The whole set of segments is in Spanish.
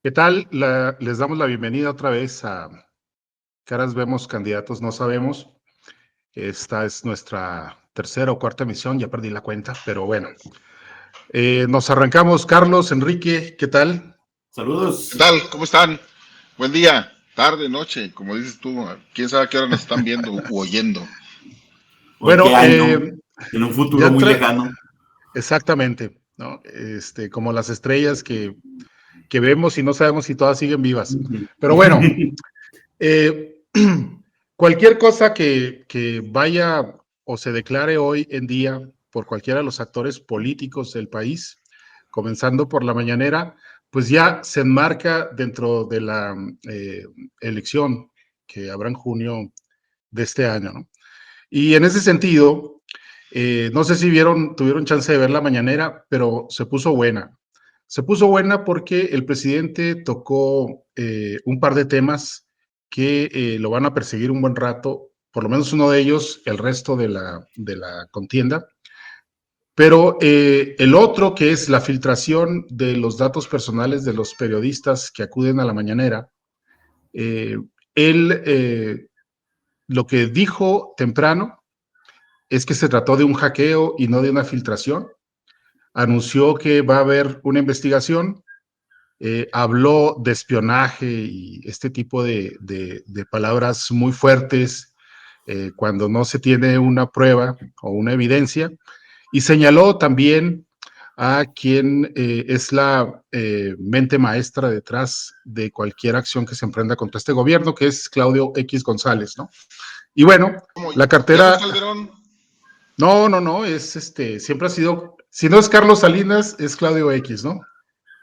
¿Qué tal? Les damos la bienvenida otra vez a Caras Vemos, Candidatos No Sabemos. Esta es nuestra tercera o cuarta emisión, ya perdí la cuenta, pero bueno. Nos arrancamos. Carlos, Enrique, ¿qué tal? Saludos. ¿Qué tal? ¿Cómo están? Buen día, tarde, noche, como dices tú. ¿Quién sabe a qué hora nos están viendo u oyendo? ¿O en Bueno, qué año? En un futuro muy lejano. exactamente, ¿no? Como las estrellas que vemos y no sabemos si todas siguen vivas. Pero bueno, Eh, cualquier cosa que vaya o se declare hoy en día por cualquiera de los actores políticos del país, comenzando por la mañanera, pues ya se enmarca dentro de la elección que habrá en junio de este año, ¿no? Y en ese sentido, no sé si tuvieron chance de ver la mañanera, pero se puso buena. Se puso buena porque el presidente tocó un par de temas que lo van a perseguir un buen rato, por lo menos uno de ellos, el resto de la contienda. Pero el otro, que es la filtración de los datos personales de los periodistas que acuden a la mañanera, eh, él lo que dijo temprano es que se trató de un hackeo y no de una filtración. Anunció que va a haber una investigación, habló de espionaje y este tipo de palabras muy fuertes cuando no se tiene una prueba o una evidencia, y señaló también a quien es la mente maestra detrás de cualquier acción que se emprenda contra este gobierno, que es Claudio X González, ¿no? Y bueno, ¿Cómo? la ¿Ya no es cartera. Calderón? No, siempre ha sido, si no es Carlos Salinas, es Claudio X, ¿no?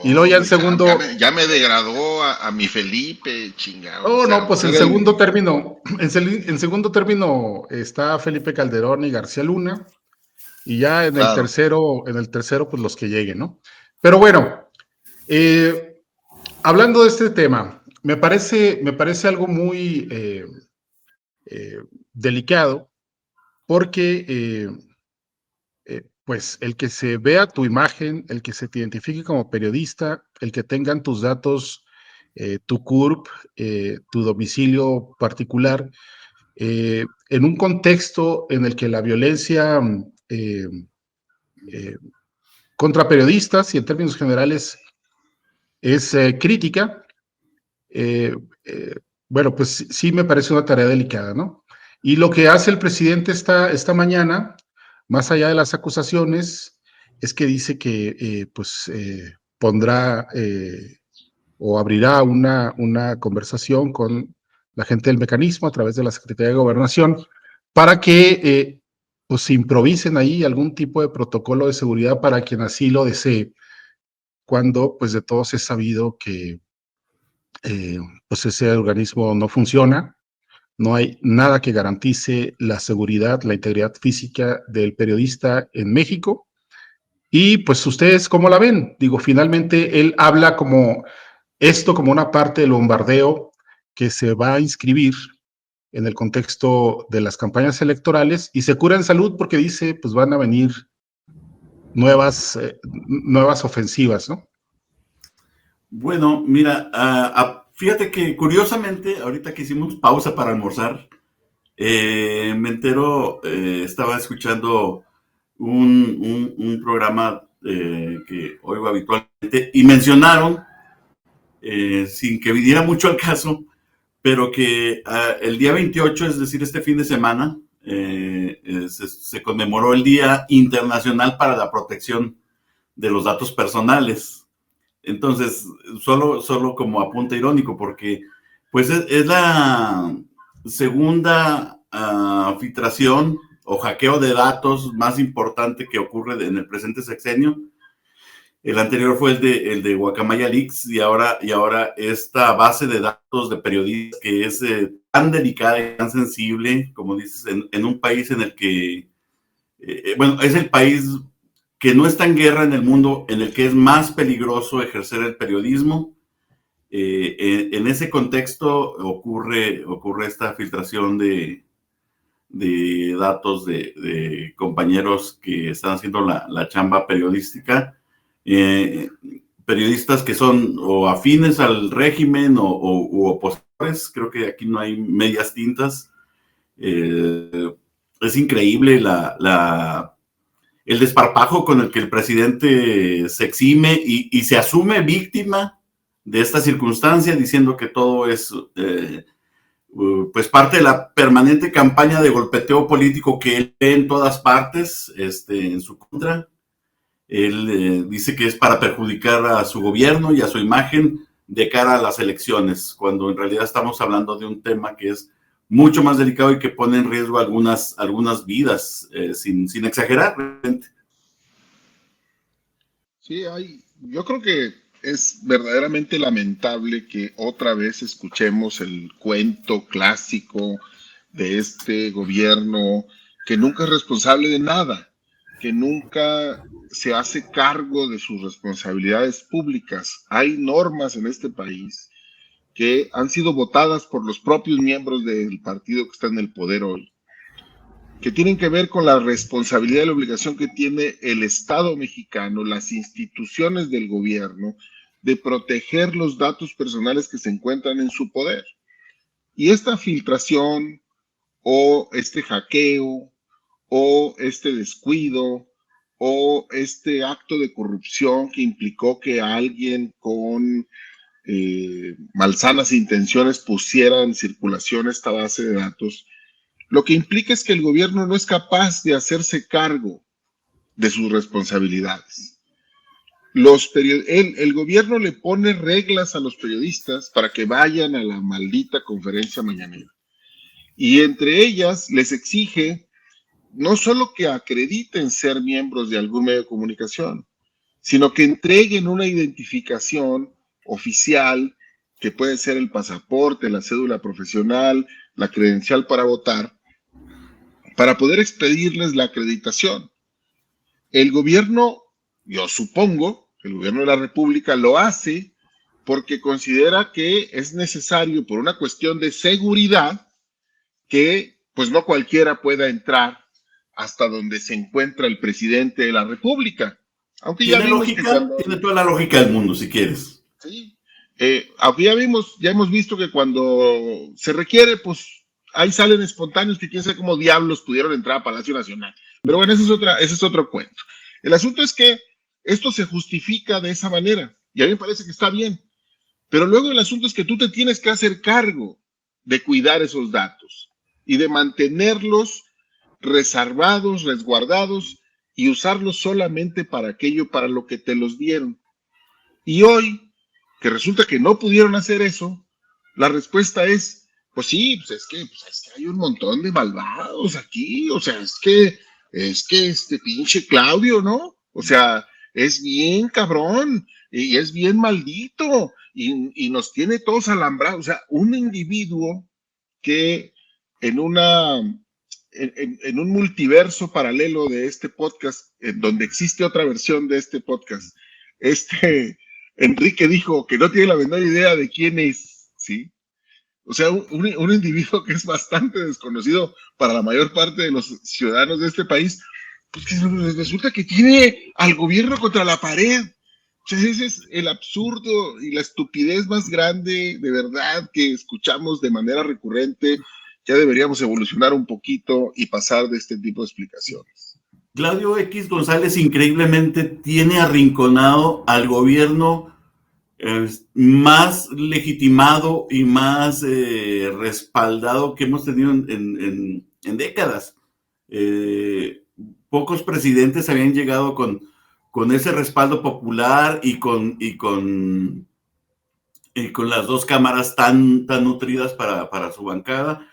Y luego ya en Hombre, segundo, ya me degradó a mi Felipe, chingado. O oh, no, sea, pues en era el. segundo término, en segundo término está Felipe Calderón y García Luna, y ya Claro. en el tercero, pues los que lleguen, ¿no? Pero bueno, eh, hablando de este tema, me parece algo muy delicado, porque pues el que se vea tu imagen, el que se te identifique como periodista, el que tengan tus datos, tu CURP, tu domicilio particular, en un contexto en el que la violencia eh, contra periodistas y en términos generales es crítica, eh, eh, bueno, pues sí me parece una tarea delicada, ¿no? Y lo que hace el presidente esta mañana, más allá de las acusaciones, es que dice que pues pondrá o abrirá una conversación con la gente del mecanismo a través de la Secretaría de Gobernación para que pues se improvisen ahí algún tipo de protocolo de seguridad para quien así lo desee, cuando pues de todos es sabido que pues ese organismo no funciona. No hay nada que garantice la seguridad, la integridad física del periodista en México. Y pues ustedes, ¿cómo la ven? Digo, finalmente él habla como esto como una parte del bombardeo que se va a inscribir en el contexto de las campañas electorales, y se cura en salud porque dice, pues van a venir nuevas ofensivas, ¿no? Bueno, mira, fíjate que curiosamente, ahorita que hicimos pausa para almorzar, me entero, estaba escuchando un programa que oigo habitualmente y mencionaron, sin que viniera mucho al caso, pero que el día 28, es decir, este fin de semana, se conmemoró el Día Internacional para la Protección de los Datos Personales. Entonces, solo como apunte irónico, porque pues es la segunda filtración o hackeo de datos más importante que ocurre en el presente sexenio. El anterior fue el de Guacamaya Leaks, y ahora esta base de datos de periodistas que es tan delicada y tan sensible, como dices, en un país en el que, bueno, es el país que no está en guerra en el mundo, en el que es más peligroso ejercer el periodismo. En ese contexto ocurre esta filtración de datos de compañeros que están haciendo la chamba periodística. periodistas que son o afines al régimen u opositores. Creo que aquí no hay medias tintas. Es increíble el desparpajo con el que el presidente se exime y se asume víctima de esta circunstancia, diciendo que todo es pues parte de la permanente campaña de golpeteo político que él ve en todas partes, en su contra. Él dice que es para perjudicar a su gobierno y a su imagen de cara a las elecciones, cuando en realidad estamos hablando de un tema que es mucho más delicado y que pone en riesgo algunas vidas, sin exagerar. Sí, yo creo que es verdaderamente lamentable que otra vez escuchemos el cuento clásico de este gobierno que nunca es responsable de nada, que nunca se hace cargo de sus responsabilidades públicas. Hay normas en este país que han sido votadas por los propios miembros del partido que está en el poder hoy, que tienen que ver con la responsabilidad y la obligación que tiene el Estado mexicano, las instituciones del gobierno, de proteger los datos personales que se encuentran en su poder. Y esta filtración o este hackeo o este descuido o este acto de corrupción que implicó que alguien con malsanas intenciones pusiera en circulación esta base de datos, lo que implica es que el gobierno no es capaz de hacerse cargo de sus responsabilidades. El gobierno le pone reglas a los periodistas para que vayan a la maldita conferencia mañanera. Y entre ellas les exige no solo que acrediten ser miembros de algún medio de comunicación, sino que entreguen una identificación oficial, que puede ser el pasaporte, la cédula profesional, la credencial para votar, para poder expedirles la acreditación. El gobierno, yo supongo, el gobierno de la República lo hace porque considera que es necesario, por una cuestión de seguridad, que pues no cualquiera pueda entrar hasta donde se encuentra el presidente de la República. Aunque tiene lógica, tiene toda la lógica del mundo, si quieres. Sí. Aunque ya hemos visto que cuando se requiere, pues ahí salen espontáneos que quién sabe cómo diablos pudieron entrar a Palacio Nacional. Pero bueno, ese es otro cuento. El asunto es que esto se justifica de esa manera, y a mí me parece que está bien. Pero luego el asunto es que tú te tienes que hacer cargo de cuidar esos datos y de mantenerlos reservados, resguardados, y usarlos solamente para aquello para lo que te los dieron. Y hoy, que resulta que no pudieron hacer eso, la respuesta es, pues sí, pues es que hay un montón de malvados aquí, o sea, es que este pinche Claudio, ¿no? O sea, es bien cabrón y es bien maldito y nos tiene todos alambrados. O sea, un individuo que en un multiverso paralelo de este podcast, en donde existe otra versión de este podcast, Enrique dijo que no tiene la menor idea de quién es, ¿sí? O sea, un individuo que es bastante desconocido para la mayor parte de los ciudadanos de este país, pues que resulta que tiene al gobierno contra la pared. O sea, ese es el absurdo y la estupidez más grande, de verdad, que escuchamos de manera recurrente. Ya deberíamos evolucionar un poquito y pasar de este tipo de explicaciones. Claudio X González increíblemente tiene arrinconado al gobierno más legitimado y más respaldado que hemos tenido en décadas. Pocos presidentes habían llegado con ese respaldo popular y con las dos cámaras tan nutridas para su bancada.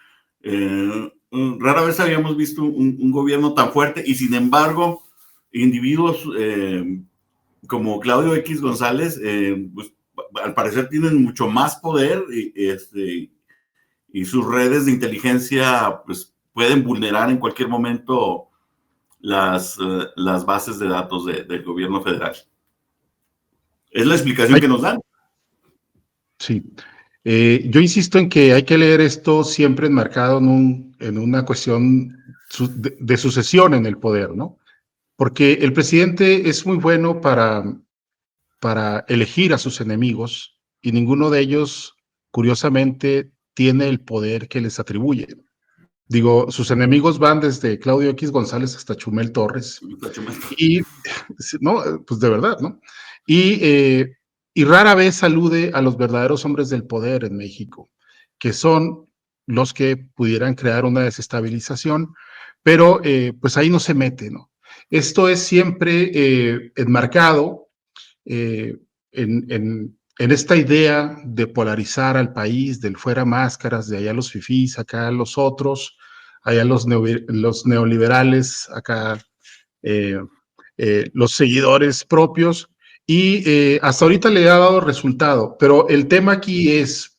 Rara vez habíamos visto un gobierno tan fuerte y sin embargo individuos como Claudio X González pues, al parecer tienen mucho más poder y sus redes de inteligencia pues, pueden vulnerar en cualquier momento las bases de datos del gobierno federal. Es la explicación que nos dan. Sí. Yo insisto en que hay que leer esto siempre enmarcado en una cuestión de sucesión en el poder, ¿no? Porque el presidente es muy bueno para para elegir a sus enemigos y ninguno de ellos, curiosamente, tiene el poder que les atribuye. Digo, sus enemigos van desde Claudio X González hasta Chumel Torres. Y, no, pues de verdad, ¿no? Y rara vez alude a los verdaderos hombres del poder en México, que son los que pudieran crear una desestabilización, pero pues ahí no se mete, ¿no? Esto es siempre enmarcado en esta idea de polarizar al país, del fuera máscaras, de allá los fifís, acá los otros, allá los neoliberales, acá los seguidores propios, y hasta ahorita le ha dado resultado, pero el tema aquí es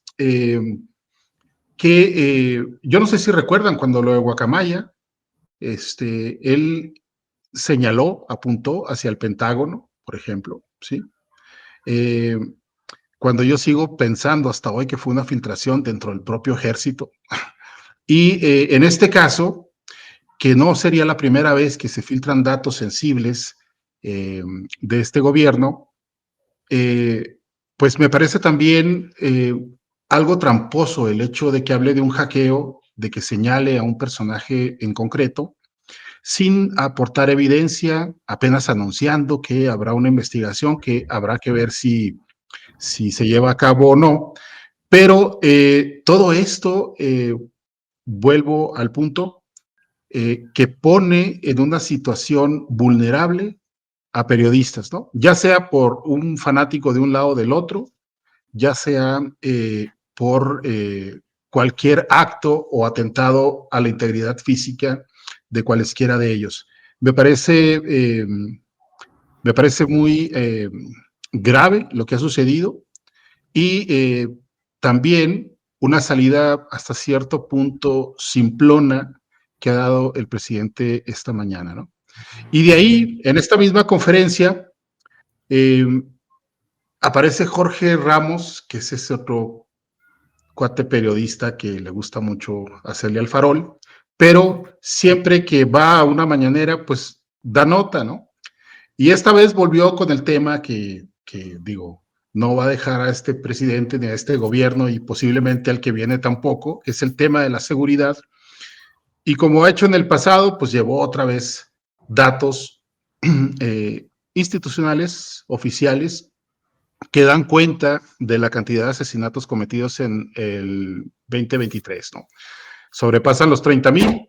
que yo no sé si recuerdan cuando lo de Guacamaya, él señaló, apuntó hacia el Pentágono, por ejemplo, ¿sí? Cuando yo sigo pensando hasta hoy que fue una filtración dentro del propio ejército. Y en este caso, que no sería la primera vez que se filtran datos sensibles de este gobierno, pues me parece también algo tramposo el hecho de que hable de un hackeo, de que señale a un personaje en concreto, sin aportar evidencia, apenas anunciando que habrá una investigación que habrá que ver si se lleva a cabo o no. Pero todo esto, vuelvo al punto, que pone en una situación vulnerable a periodistas, ¿no? Ya sea por un fanático de un lado o del otro, ya sea por cualquier acto o atentado a la integridad física de cualesquiera de ellos. Me parece muy grave lo que ha sucedido y también una salida hasta cierto punto simplona que ha dado el presidente esta mañana, ¿no? Y de ahí, en esta misma conferencia, eh, aparece Jorge Ramos, que es ese otro cuate periodista que le gusta mucho hacerle al farol, pero siempre que va a una mañanera, pues da nota, ¿no? Y esta vez volvió con el tema que digo, no va a dejar a este presidente ni a este gobierno y posiblemente al que viene tampoco, que es el tema de la seguridad. Y como ha hecho en el pasado, pues llevó otra vez datos institucionales, oficiales, que dan cuenta de la cantidad de asesinatos cometidos en el 2023, ¿no? Sobrepasan los 30,000.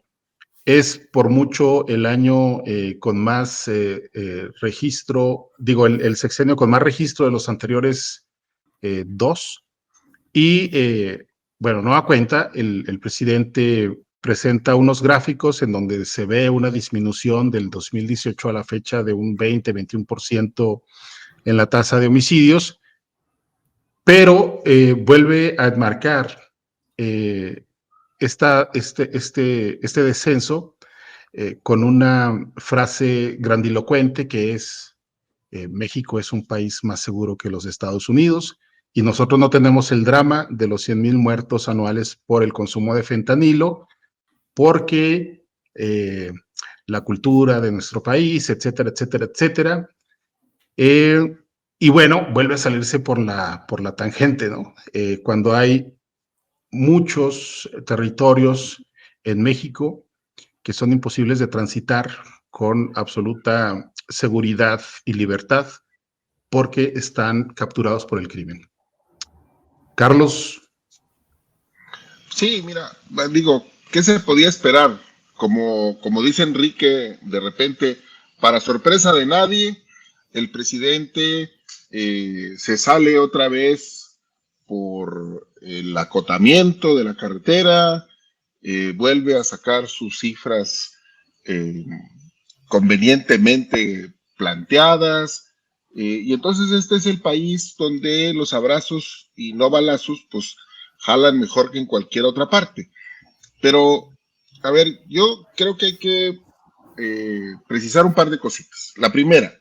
Es por mucho el año con más registro, digo, el sexenio con más registro de los anteriores dos. Y bueno, no da cuenta, el presidente presenta unos gráficos en donde se ve una disminución del 2018 a la fecha de un 20-21% en la tasa de homicidios, pero vuelve a enmarcar este descenso con una frase grandilocuente que es México es un país más seguro que los Estados Unidos y nosotros no tenemos el drama de los 100,000 muertos anuales por el consumo de fentanilo porque la cultura de nuestro país, etcétera, etcétera, etcétera. Y bueno, vuelve a salirse por la tangente, ¿no? Cuando hay muchos territorios en México que son imposibles de transitar con absoluta seguridad y libertad porque están capturados por el crimen. Carlos. Sí, mira, digo, ¿qué se podía esperar? Como dice Enrique, de repente, para sorpresa de nadie, el presidente se sale otra vez por el acotamiento de la carretera, vuelve a sacar sus cifras convenientemente planteadas, y entonces este es el país donde los abrazos y no balazos, pues jalan mejor que en cualquier otra parte. Pero, a ver, yo creo que hay que precisar un par de cositas. La primera,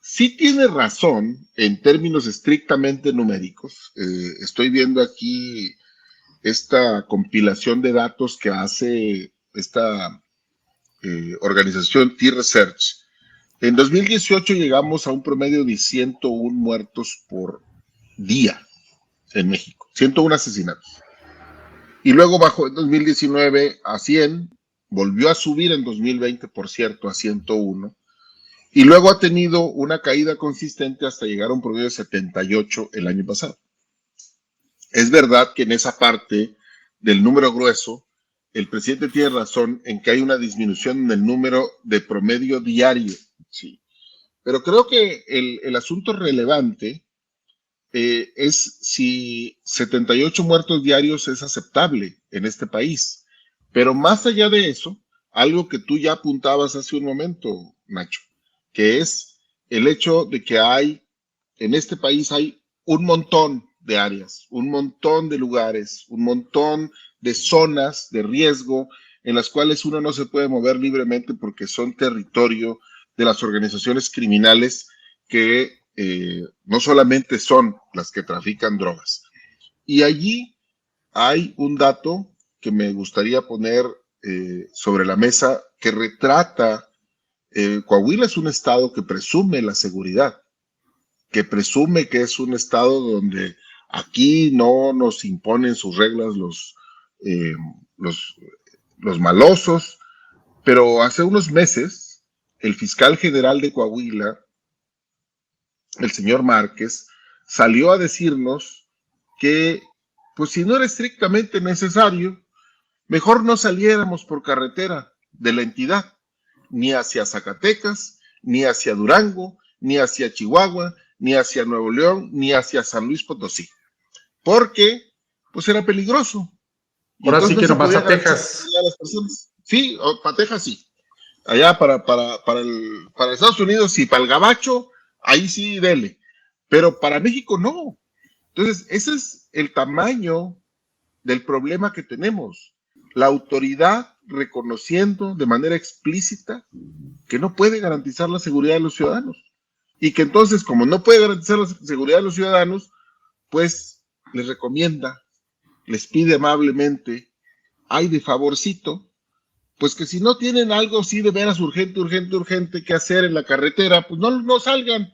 sí tiene razón en términos estrictamente numéricos. Estoy viendo aquí esta compilación de datos que hace esta organización T-Research, En 2018 llegamos a un promedio de 101 muertos por día en México, 101 asesinatos. Y luego bajó en 2019 a 100, volvió a subir en 2020, por cierto, a 101, y luego ha tenido una caída consistente hasta llegar a un promedio de 78 el año pasado. Es verdad que en esa parte del número grueso, el presidente tiene razón en que hay una disminución en el número de promedio diario, sí. Pero creo que el asunto relevante es si 78 muertos diarios es aceptable en este país. Pero más allá de eso, algo que tú ya apuntabas hace un momento, Nacho, que es el hecho de que en este país hay un montón de áreas, un montón de lugares, un montón de zonas de riesgo en las cuales uno no se puede mover libremente porque son territorio de las organizaciones criminales que no solamente son las que trafican drogas. Y allí hay un dato que me gustaría poner sobre la mesa que retrata, Coahuila es un estado que presume la seguridad, que presume que es un estado donde aquí no nos imponen sus reglas los malosos, pero hace unos meses el fiscal general de Coahuila, el señor Márquez, salió a decirnos que, pues si no era estrictamente necesario, mejor no saliéramos por carretera de la entidad, ni hacia Zacatecas, ni hacia Durango, ni hacia Chihuahua, ni hacia Nuevo León, ni hacia San Luis Potosí, porque pues era peligroso. Y ahora sí que nomás a Texas. A las personas. Sí, para Texas sí. Allá para Estados Unidos y para el Gabacho, ahí sí dele. Pero para México no. Entonces, ese es el tamaño del problema que tenemos. La autoridad reconociendo de manera explícita que no puede garantizar la seguridad de los ciudadanos. Y que entonces, como no puede garantizar la seguridad de los ciudadanos, pues les recomienda, les pide amablemente, ay de favorcito, pues que si no tienen algo sí de veras urgente que hacer en la carretera, pues no salgan.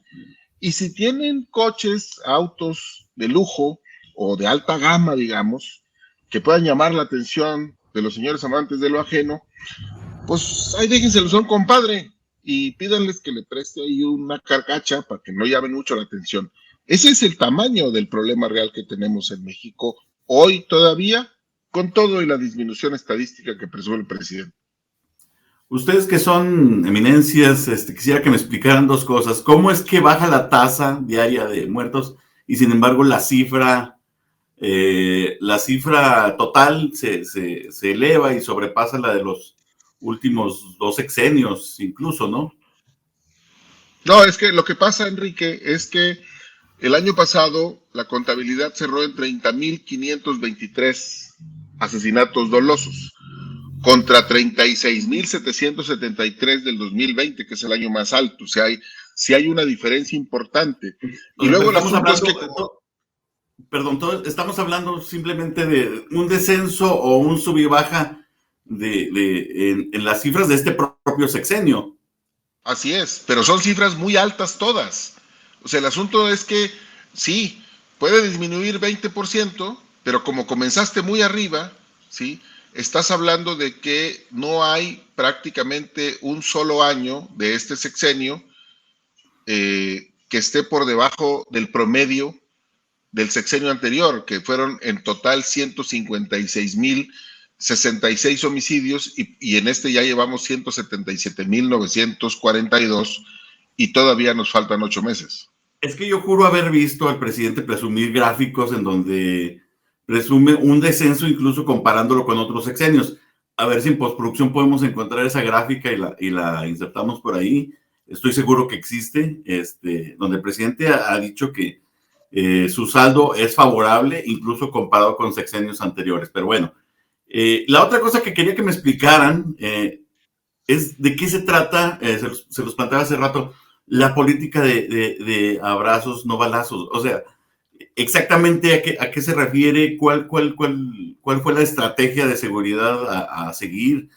Y si tienen coches, autos de lujo o de alta gama, digamos, que puedan llamar la atención de los señores amantes de lo ajeno, pues ahí déjenselos a un compadre y pídanles que le preste ahí una carcacha para que no llamen mucho la atención. Ese es el tamaño del problema real que tenemos en México hoy todavía, con todo y la disminución estadística que presume el presidente. Ustedes que son eminencias, quisiera que me explicaran dos cosas. ¿Cómo es que baja la tasa diaria de muertos y sin embargo la cifra total se eleva y sobrepasa la de los últimos 2 sexenios incluso, ¿no? No, es que lo que pasa, Enrique, es que el año pasado la contabilidad cerró en 30.523 asesinatos dolosos contra 36.773 del 2020, que es el año más alto. O sea, sí hay una diferencia importante. Y luego estamos hablando simplemente de un descenso o un sub y baja en las cifras de este propio sexenio. Así es, pero son cifras muy altas todas. O sea, el asunto es que sí, puede disminuir 20%, pero como comenzaste muy arriba, ¿sí? Estás hablando de que no hay prácticamente un solo año de este sexenio que esté por debajo del promedio del sexenio anterior, que fueron en total 156.066 homicidios y en este ya llevamos 177.942 y todavía nos faltan 8 meses. Es que yo juro haber visto al presidente presumir gráficos en donde presume un descenso incluso comparándolo con otros sexenios. A ver si en postproducción podemos encontrar esa gráfica y la insertamos por ahí. Estoy seguro que existe, donde el presidente ha dicho que su saldo es favorable, incluso comparado con sexenios anteriores. Pero bueno, la otra cosa que quería que me explicaran es de qué se trata, se los planteaba hace rato, la política de abrazos, no balazos. O sea, exactamente a qué se refiere, cuál fue la estrategia de seguridad a seguir.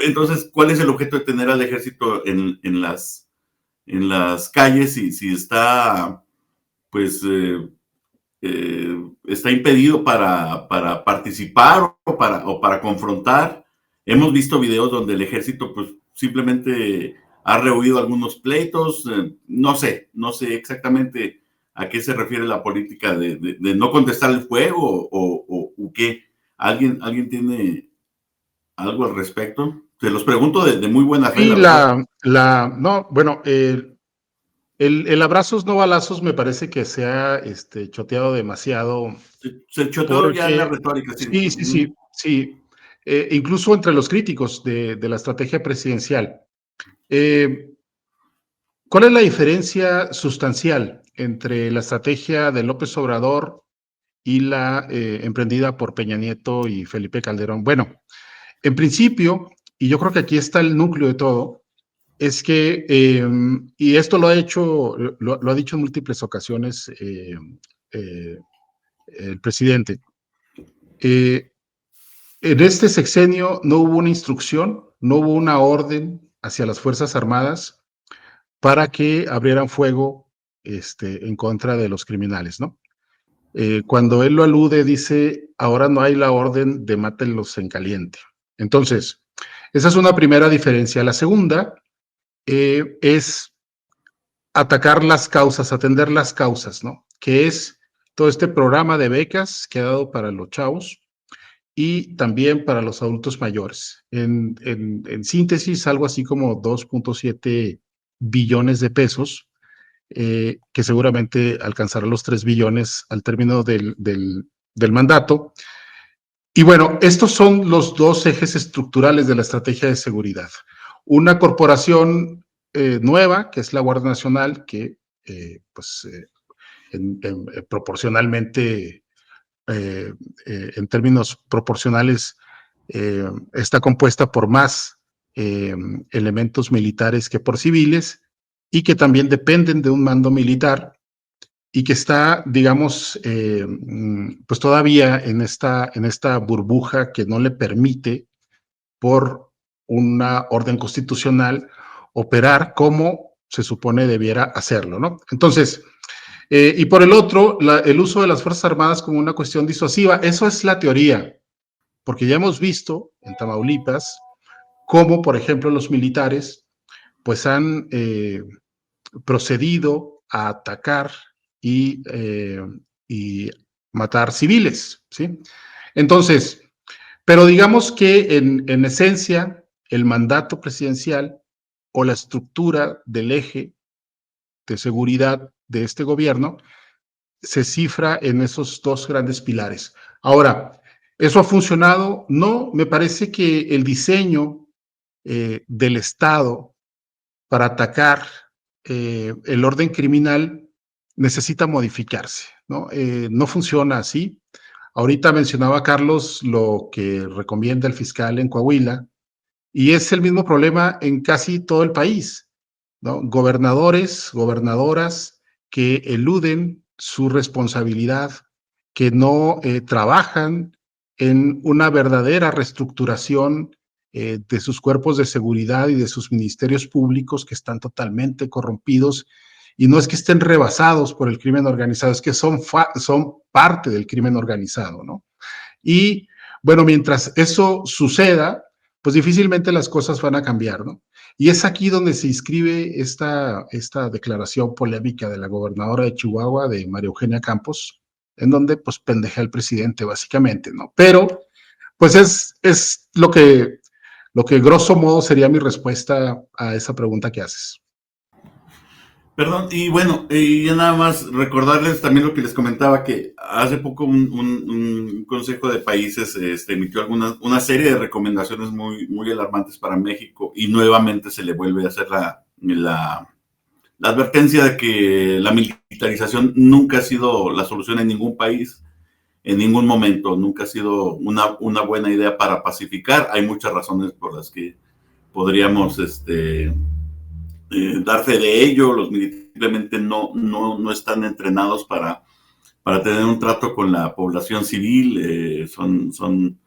Entonces, ¿cuál es el objeto de tener al ejército en las las calles, si está, pues, está impedido para participar o para confrontar. Hemos visto videos donde el ejército pues simplemente ha rehuido algunos pleitos. No sé exactamente a qué se refiere la política de no contestar el fuego o qué. ¿Alguien tiene algo al respecto? Se los pregunto de muy buena fe, Y la verdad. no, bueno, el abrazos no balazos me parece que se ha choteado demasiado, Se choteó ya en la porque retórica, sí. sí, sí, sí, sí, incluso entre los críticos de la estrategia presidencial. Eh, ¿Cuál es la diferencia sustancial entre la estrategia de López Obrador y la emprendida por Peña Nieto y Felipe Calderón? Bueno, en principio, y yo creo que aquí está el núcleo de todo, es que, y esto lo ha dicho en múltiples ocasiones eh, el presidente, eh, en este sexenio no hubo una instrucción, no hubo una orden hacia las Fuerzas Armadas para que abrieran fuego en contra de los criminales, ¿no? Cuando él lo alude, dice, ahora no hay la orden de mátenlos en caliente. Entonces, esa es una primera diferencia. La segunda es atacar las causas, atender las causas, ¿no? Que es todo este programa de becas que ha dado para los chavos y también para los adultos mayores. En síntesis, algo así como 2.7 billones de pesos, que seguramente alcanzará los 3 billones al término del mandato. Y bueno, estos son los dos ejes estructurales de la estrategia de seguridad. Una corporación nueva, que es la Guardia Nacional, que proporcionalmente, en términos proporcionales, está compuesta por más elementos militares que por civiles y que también dependen de un mando militar y que está, digamos, pues todavía en esta burbuja que no le permite, por una orden constitucional, operar como se supone debiera hacerlo, ¿no? Entonces, y por el otro, el uso de las Fuerzas Armadas como una cuestión disuasiva, eso es la teoría, porque ya hemos visto en Tamaulipas cómo, por ejemplo, los militares pues han procedido a atacar y matar civiles, ¿sí? Entonces, pero digamos que en esencia, el mandato presidencial o la estructura del eje de seguridad de este gobierno se cifra en esos dos grandes pilares. Ahora, ¿eso ha funcionado? No, me parece que el diseño del Estado para atacar el orden criminal necesita modificarse, ¿no? No funciona así. Ahorita mencionaba Carlos lo que recomienda el fiscal en Coahuila, y es el mismo problema en casi todo el país, ¿no? Gobernadores, gobernadoras que eluden su responsabilidad, que no trabajan en una verdadera reestructuración de sus cuerpos de seguridad y de sus ministerios públicos, que están totalmente corrompidos, y no es que estén rebasados por el crimen organizado, es que son parte del crimen organizado, ¿no? Y bueno, mientras eso suceda, pues difícilmente las cosas van a cambiar, ¿no? Y es aquí donde se inscribe esta declaración polémica de la gobernadora de Chihuahua, de María Eugenia Campos, en donde pues pendeja al presidente, básicamente, ¿no? Pero pues es lo que grosso modo sería mi respuesta a esa pregunta que haces. Perdón, y bueno, y ya nada más recordarles también lo que les comentaba, que hace poco un Consejo de Países emitió una serie de recomendaciones muy alarmantes para México, y nuevamente se le vuelve a hacer la advertencia de que la militarización nunca ha sido la solución en ningún país, en ningún momento, nunca ha sido una buena idea para pacificar. Hay muchas razones por las que podríamos dar fe de ello. Los militares simplemente no están entrenados para tener un trato con la población civil. Son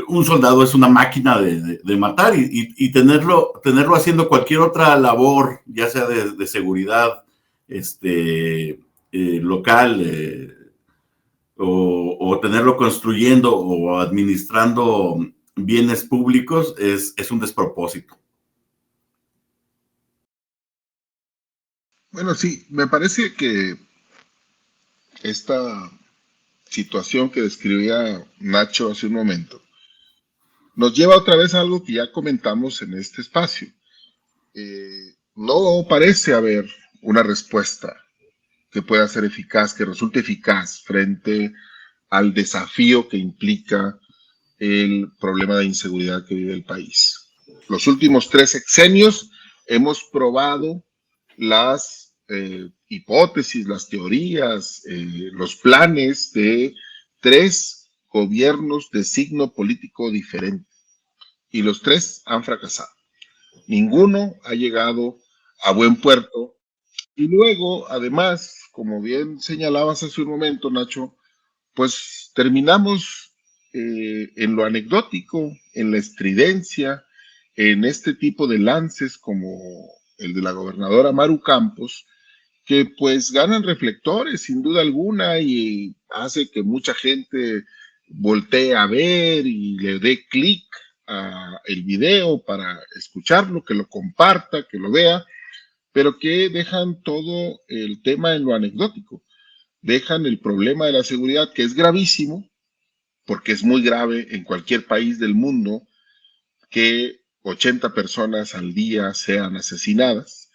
un soldado es una máquina de matar y tenerlo haciendo cualquier otra labor, ya sea de seguridad local, o tenerlo construyendo o administrando bienes públicos es un despropósito. Bueno, sí, me parece que esta situación que describía Nacho hace un momento nos lleva otra vez a algo que ya comentamos en este espacio. No parece haber una respuesta que pueda ser eficaz, que resulte eficaz frente al desafío que implica el problema de inseguridad que vive el país. Los últimos 3 sexenios hemos probado las hipótesis, las teorías, los planes de 3 gobiernos de signo político diferente. Y los 3 han fracasado. Ninguno ha llegado a buen puerto. Y luego, además, como bien señalabas hace un momento, Nacho, pues terminamos en lo anecdótico, en la estridencia, en este tipo de lances como el de la gobernadora Maru Campos, que pues ganan reflectores sin duda alguna y hace que mucha gente voltee a ver y le dé clic a el video para escucharlo, que lo comparta, que lo vea, pero que dejan todo el tema en lo anecdótico. Dejan el problema de la seguridad, que es gravísimo, porque es muy grave en cualquier país del mundo que 80 personas al día sean asesinadas,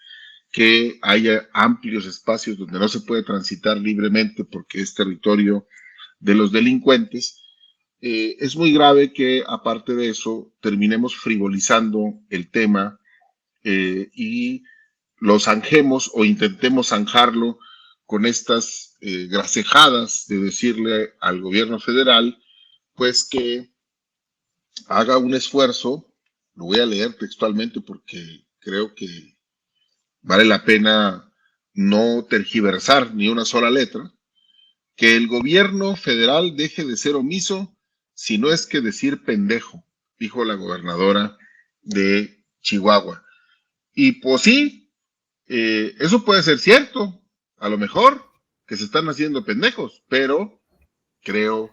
que haya amplios espacios donde no se puede transitar libremente porque es territorio de los delincuentes. Es muy grave que, aparte de eso, terminemos frivolizando el tema y lo zanjemos o intentemos zanjarlo con estas gracejadas de decirle al gobierno federal, pues que haga un esfuerzo. Lo voy a leer textualmente porque creo que vale la pena no tergiversar ni una sola letra. Que el gobierno federal deje de ser omiso, si no es que decir pendejo, dijo la gobernadora de Chihuahua. Y pues sí, eso puede ser cierto, a lo mejor que se están haciendo pendejos, pero creo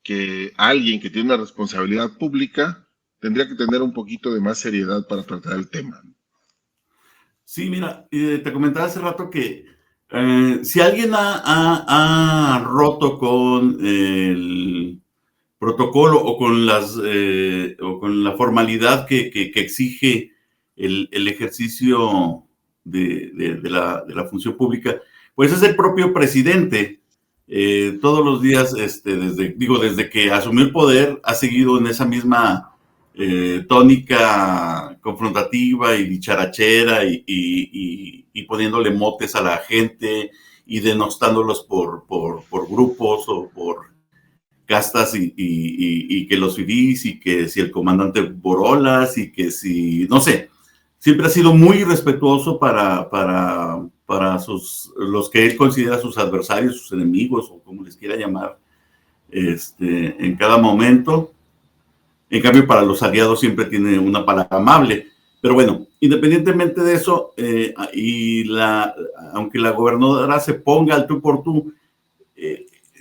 que alguien que tiene una responsabilidad pública tendría que tener un poquito de más seriedad para tratar el tema. Sí, mira, te comentaba hace rato que si alguien ha roto con el protocolo o con la formalidad que exige el ejercicio de la función pública, pues es el propio presidente. Todos los días, desde que asumió el poder, ha seguido en esa misma tónica confrontativa y dicharachera y poniéndole motes a la gente y denostándolos por grupos o por castas y que los fifís y que si el comandante Borolas y que si, no sé, siempre ha sido muy respetuoso para los que él considera sus adversarios, sus enemigos o como les quiera llamar, en cada momento. En cambio, para los aliados siempre tiene una palabra amable. Pero bueno, independientemente de eso, aunque la gobernadora se ponga al tú por tú,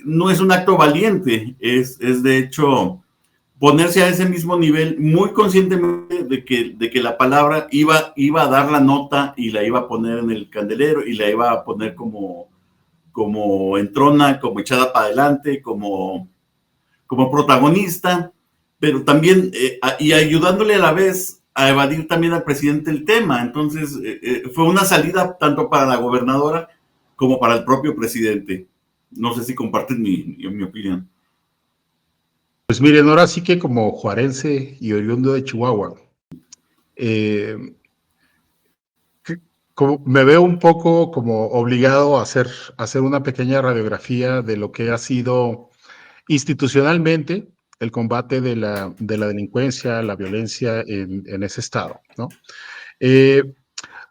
no es un acto valiente, es de hecho ponerse a ese mismo nivel muy conscientemente de que la palabra iba a dar la nota y la iba a poner en el candelero y la iba a poner como entrona, como echada para adelante, como protagonista, pero también y ayudándole a la vez a evadir también al presidente el tema. Entonces fue una salida tanto para la gobernadora como para el propio presidente. No sé si comparten mi opinión. Pues miren, ahora sí que como juarense y oriundo de Chihuahua, me veo un poco como obligado a hacer una pequeña radiografía de lo que ha sido institucionalmente el combate de la delincuencia, la violencia en ese estado, ¿no?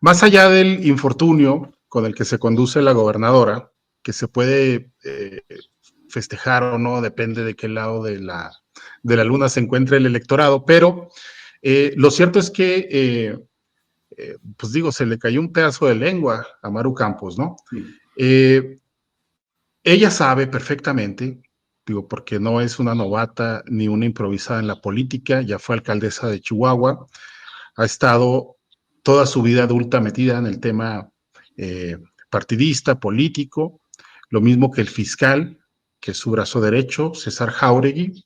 Más allá del infortunio con el que se conduce la gobernadora, que se puede festejar o no, depende de qué lado de la luna se encuentre el electorado, pero lo cierto es que, pues digo, se le cayó un pedazo de lengua a Maru Campos, ¿no? Sí. Ella sabe perfectamente, digo, porque no es una novata ni una improvisada en la política, ya fue alcaldesa de Chihuahua, ha estado toda su vida adulta metida en el tema partidista, político, lo mismo que el fiscal, que es su brazo derecho, César Jáuregui,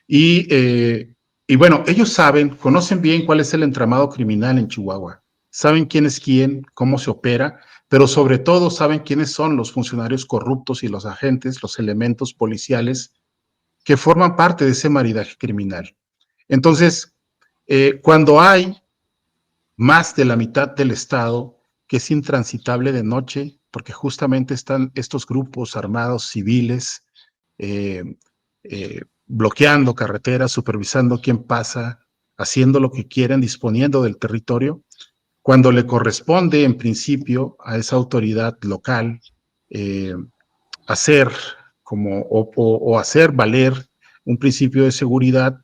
y bueno, ellos saben, conocen bien cuál es el entramado criminal en Chihuahua, saben quién es quién, cómo se opera, pero sobre todo saben quiénes son los funcionarios corruptos y los agentes, los elementos policiales que forman parte de ese maridaje criminal. Entonces, cuando hay más de la mitad del estado que es intransitable de noche, porque justamente están estos grupos armados civiles bloqueando carreteras, supervisando quién pasa, haciendo lo que quieren, disponiendo del territorio, cuando le corresponde en principio a esa autoridad local hacer o hacer valer un principio de seguridad,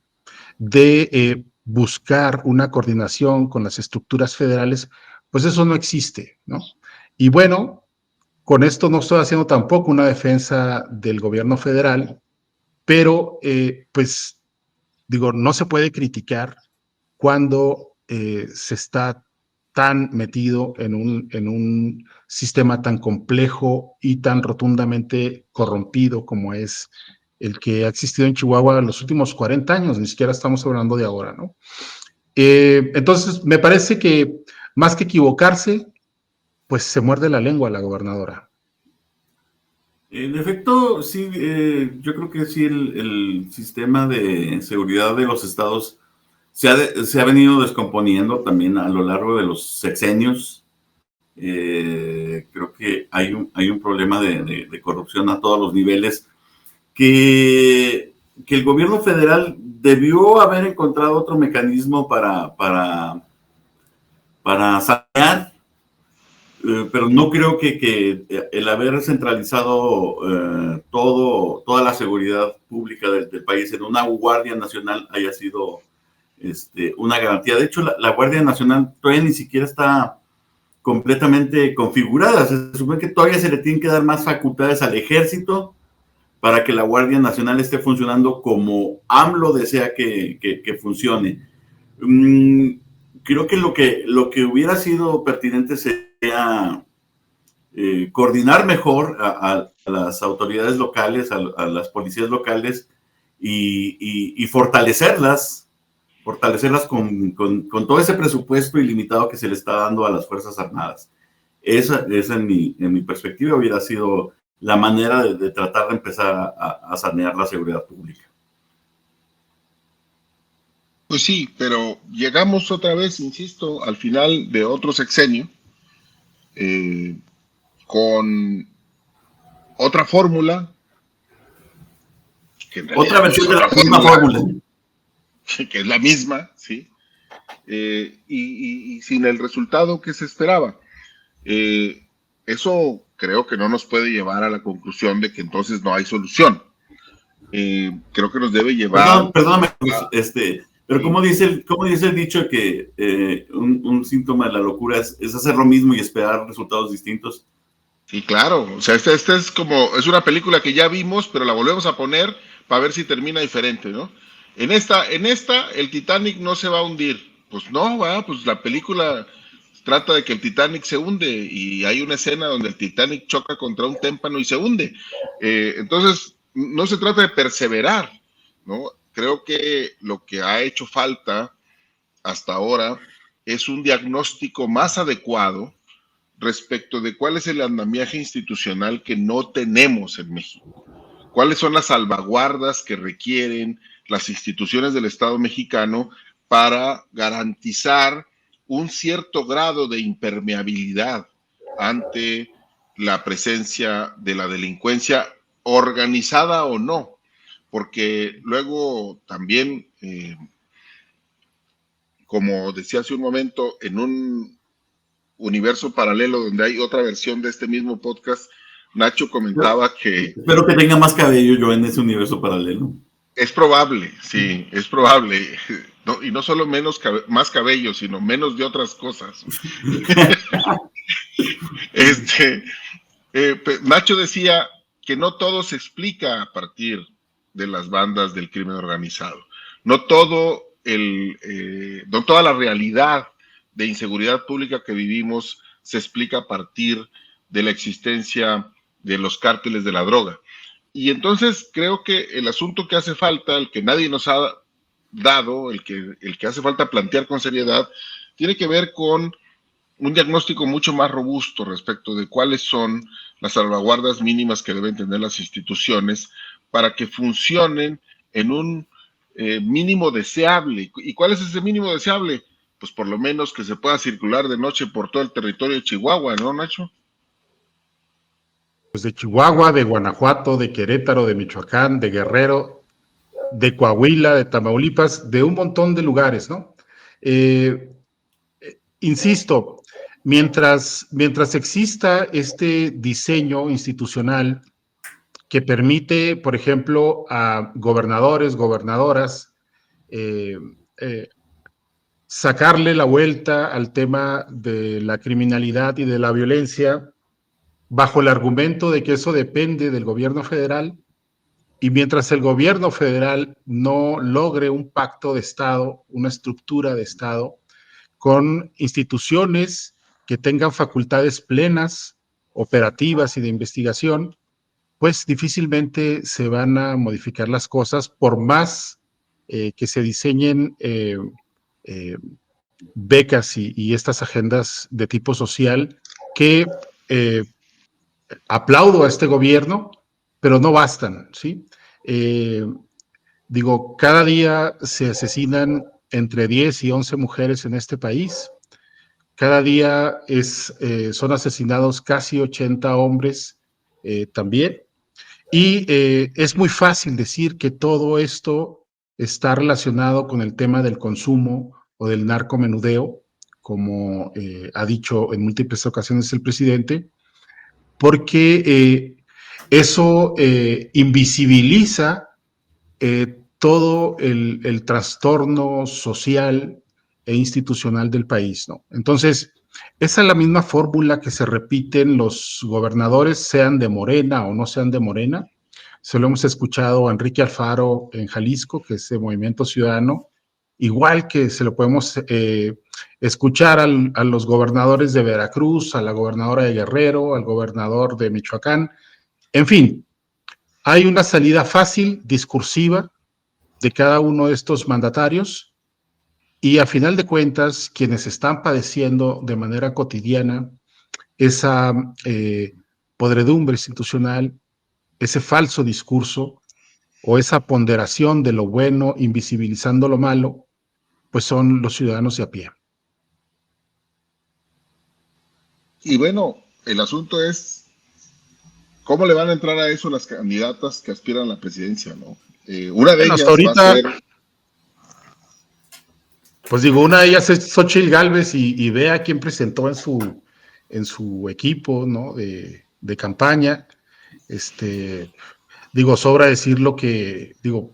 de buscar una coordinación con las estructuras federales, pues eso no existe, ¿no? Y bueno, con esto no estoy haciendo tampoco una defensa del gobierno federal, pero pues digo, no se puede criticar cuando se está tan metido en un sistema tan complejo y tan rotundamente corrompido como es el que ha existido en Chihuahua en los últimos 40 años, ni siquiera estamos hablando de ahora, ¿no? Entonces, me parece que más que equivocarse, pues se muerde la lengua la gobernadora. En efecto, sí, yo creo que sí, el sistema de seguridad de los estados se ha venido descomponiendo también a lo largo de los sexenios. Creo que hay un problema de corrupción a todos los niveles que el gobierno federal debió haber encontrado otro mecanismo para sanear, pero no creo que el haber centralizado toda la seguridad pública del país en una Guardia Nacional haya sido una garantía. De hecho, la Guardia Nacional todavía ni siquiera está completamente configurada. Se supone que todavía se le tienen que dar más facultades al ejército para que la Guardia Nacional esté funcionando como AMLO desea que funcione. Creo que lo que hubiera sido pertinente sería coordinar mejor a las autoridades locales, a las policías locales y fortalecerlas con todo ese presupuesto ilimitado que se le está dando a las Fuerzas Armadas. Esa en mi perspectiva hubiera sido la manera de tratar de empezar a sanear la seguridad pública. Pues sí, pero llegamos otra vez, insisto, al final de otro sexenio, con otra fórmula, que en realidad otra versión de la misma fórmula, que es la misma, ¿sí? Y sin el resultado que se esperaba. Eso creo que no nos puede llevar a la conclusión de que entonces no hay solución. Creo que nos debe llevar... Perdóname, pero ¿cómo dice el dicho que un síntoma de la locura es hacer lo mismo y esperar resultados distintos? Sí, claro. O sea, este es una película que ya vimos, pero la volvemos a poner para ver si termina diferente, ¿no? En esta, el Titanic no se va a hundir. Pues no, pues la película trata de que el Titanic se hunde y hay una escena donde el Titanic choca contra un témpano y se hunde. Entonces, no se trata de perseverar, ¿no? Creo que lo que ha hecho falta hasta ahora es un diagnóstico más adecuado respecto de cuál es el andamiaje institucional que no tenemos en México. ¿Cuáles son las salvaguardas que requieren las instituciones del Estado mexicano para garantizar un cierto grado de impermeabilidad ante la presencia de la delincuencia organizada o no? Porque luego también, como decía hace un momento, en un universo paralelo donde hay otra versión de este mismo podcast, Nacho comentaba que Espero que tenga más cabello yo en ese universo paralelo. es probable, sí, es probable. No, y no solo más cabello, sino menos de otras cosas. Nacho decía que no todo se explica a partir de las bandas del crimen organizado. No toda la realidad de inseguridad pública que vivimos se explica a partir de la existencia de los cárteles de la droga. Y entonces creo que el asunto que hace falta, el que nadie nos ha dado, el que hace falta plantear con seriedad, tiene que ver con un diagnóstico mucho más robusto respecto de cuáles son las salvaguardas mínimas que deben tener las instituciones para que funcionen en un mínimo deseable. ¿Y cuál es ese mínimo deseable? Pues por lo menos que se pueda circular de noche por todo el territorio de Chihuahua, ¿no, Nacho? Pues de Chihuahua, de Guanajuato, de Querétaro, de Michoacán, de Guerrero, de Coahuila, de Tamaulipas, de un montón de lugares, ¿no? Insisto, mientras exista este diseño institucional que permite, por ejemplo, a gobernadores, gobernadoras, sacarle la vuelta al tema de la criminalidad y de la violencia bajo el argumento de que eso depende del gobierno federal, y mientras el gobierno federal no logre un pacto de Estado, una estructura de Estado, con instituciones que tengan facultades plenas, operativas y de investigación, pues difícilmente se van a modificar las cosas, por más que se diseñen becas y estas agendas de tipo social que aplaudo a este gobierno, pero no bastan, ¿sí? Digo, cada día se asesinan entre 10 y 11 mujeres en este país. Cada día son asesinados casi 80 hombres también. Y es muy fácil decir que todo esto está relacionado con el tema del consumo o del narcomenudeo, como ha dicho en múltiples ocasiones el presidente, porque eso invisibiliza todo el trastorno social e institucional del país, ¿no? Entonces, esa es la misma fórmula que se repiten los gobernadores, sean de Morena o no sean de Morena. Se lo hemos escuchado a Enrique Alfaro en Jalisco, que es de Movimiento Ciudadano, igual que se lo podemos escuchar a los gobernadores de Veracruz, a la gobernadora de Guerrero, al gobernador de Michoacán. En fin, hay una salida fácil, discursiva, de cada uno de estos mandatarios, y a final de cuentas, quienes están padeciendo de manera cotidiana esa podredumbre institucional, ese falso discurso o esa ponderación de lo bueno invisibilizando lo malo, pues son los ciudadanos de a pie. Y bueno, el asunto es cómo le van a entrar a eso las candidatas que aspiran a la presidencia, ¿no? Una de ellas ahorita, va a ser... Pues digo, una de ellas es Xóchitl Gálvez y ve a quién presentó en su equipo, ¿no? de campaña. Digo, sobra decirlo que, digo,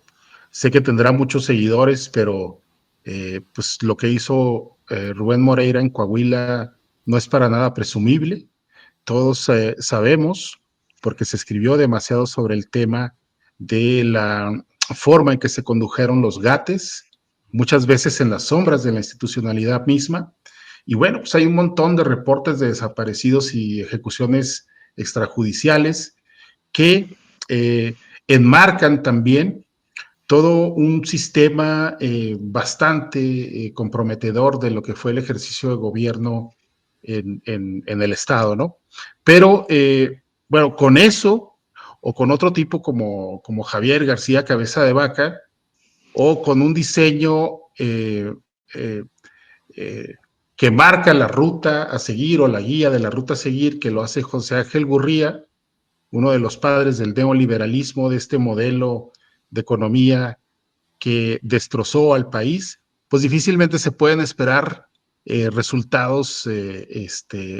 sé que tendrá muchos seguidores, pero pues lo que hizo Rubén Moreira en Coahuila no es para nada presumible. Todos sabemos, porque se escribió demasiado sobre el tema de la forma en que se condujeron los GATES, muchas veces en las sombras de la institucionalidad misma. Y bueno, pues hay un montón de reportes de desaparecidos y ejecuciones extrajudiciales que enmarcan también todo un sistema bastante comprometedor de lo que fue el ejercicio de gobierno en el Estado, ¿no? Pero, bueno, con eso, o con otro tipo como Javier García Cabeza de Vaca, o con un diseño que marca la ruta a seguir o la guía de la ruta a seguir, que lo hace José Ángel Gurría, uno de los padres del neoliberalismo, de este modelo de economía que destrozó al país, pues difícilmente se pueden esperar resultados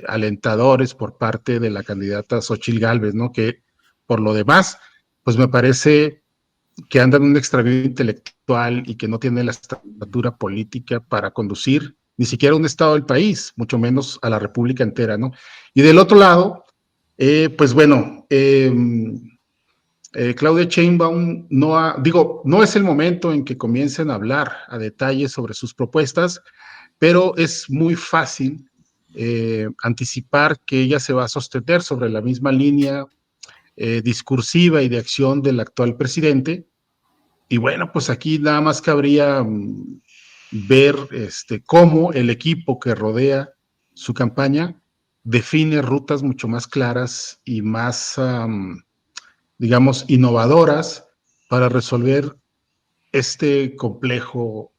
alentadores por parte de la candidata Xóchitl Gálvez, ¿no? Que por lo demás, pues me parece que anda en un extravío intelectual y que no tiene la estatura política para conducir ni siquiera un estado del país, mucho menos a la república entera, ¿no? Y del otro lado, pues bueno, Claudia Sheinbaum no es el momento en que comiencen a hablar a detalle sobre sus propuestas, pero es muy fácil anticipar que ella se va a sostener sobre la misma línea discursiva y de acción del actual presidente. Y bueno, pues aquí nada más cabría ver cómo el equipo que rodea su campaña define rutas mucho más claras y más, digamos, innovadoras para resolver este complejo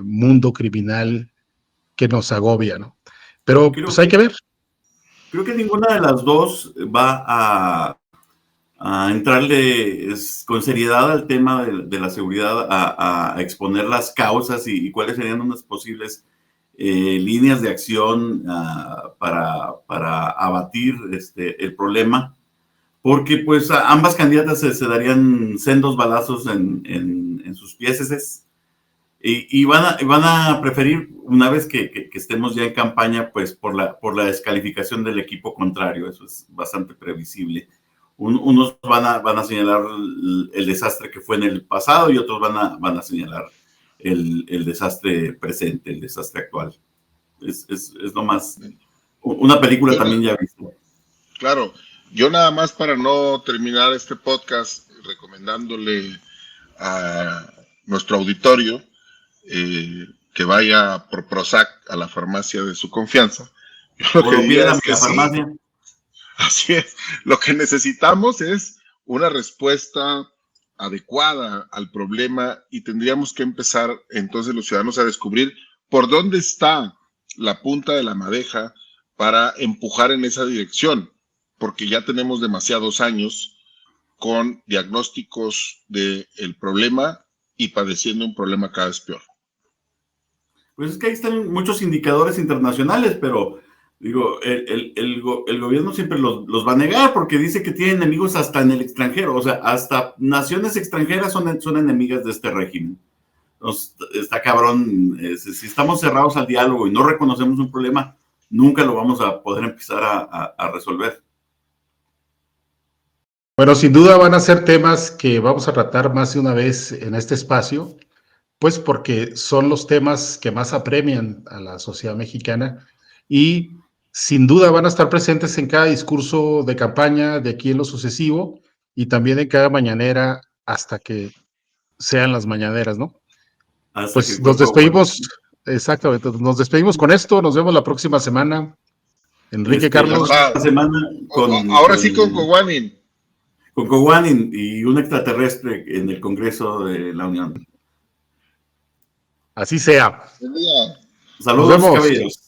mundo criminal que nos agobia, ¿no? Pero pues hay que ver. Creo que ninguna de las dos va a entrarle con seriedad al tema de la seguridad, a exponer las causas y cuáles serían unas posibles líneas de acción para abatir el problema, porque pues ambas candidatas se darían sendos balazos en sus pies y van a preferir, una vez que estemos ya en campaña, pues por la descalificación del equipo contrario. Eso es bastante previsible. Unos van a señalar el desastre que fue en el pasado y otros van a señalar el desastre presente, el desastre actual. Es nomás una película también ya vista. Claro, yo nada más para no terminar este podcast recomendándole a nuestro auditorio que vaya por Prozac a la farmacia de su confianza. Yo lo que diría es que sí, así es. Lo que necesitamos es una respuesta adecuada al problema y tendríamos que empezar entonces los ciudadanos a descubrir por dónde está la punta de la madeja para empujar en esa dirección, porque ya tenemos demasiados años con diagnósticos del problema y padeciendo un problema cada vez peor. Pues es que ahí están muchos indicadores internacionales, pero digo, el gobierno siempre los va a negar porque dice que tiene enemigos hasta en el extranjero, o sea, hasta naciones extranjeras son enemigas de este régimen. Entonces, está cabrón, si estamos cerrados al diálogo y no reconocemos un problema, nunca lo vamos a poder empezar a resolver. Bueno, sin duda van a ser temas que vamos a tratar más de una vez en este espacio, pues porque son los temas que más apremian a la sociedad mexicana y sin duda van a estar presentes en cada discurso de campaña de aquí en lo sucesivo y también en cada mañanera hasta que sean las mañaneras, ¿no? Hasta pues nos despedimos, exactamente, nos despedimos con esto, nos vemos la próxima semana. Enrique Carlos. Ahora sí con Coguanin. Con Coguanin y un extraterrestre en el Congreso de la Unión. Así sea. Buen día. Saludos, caballeros.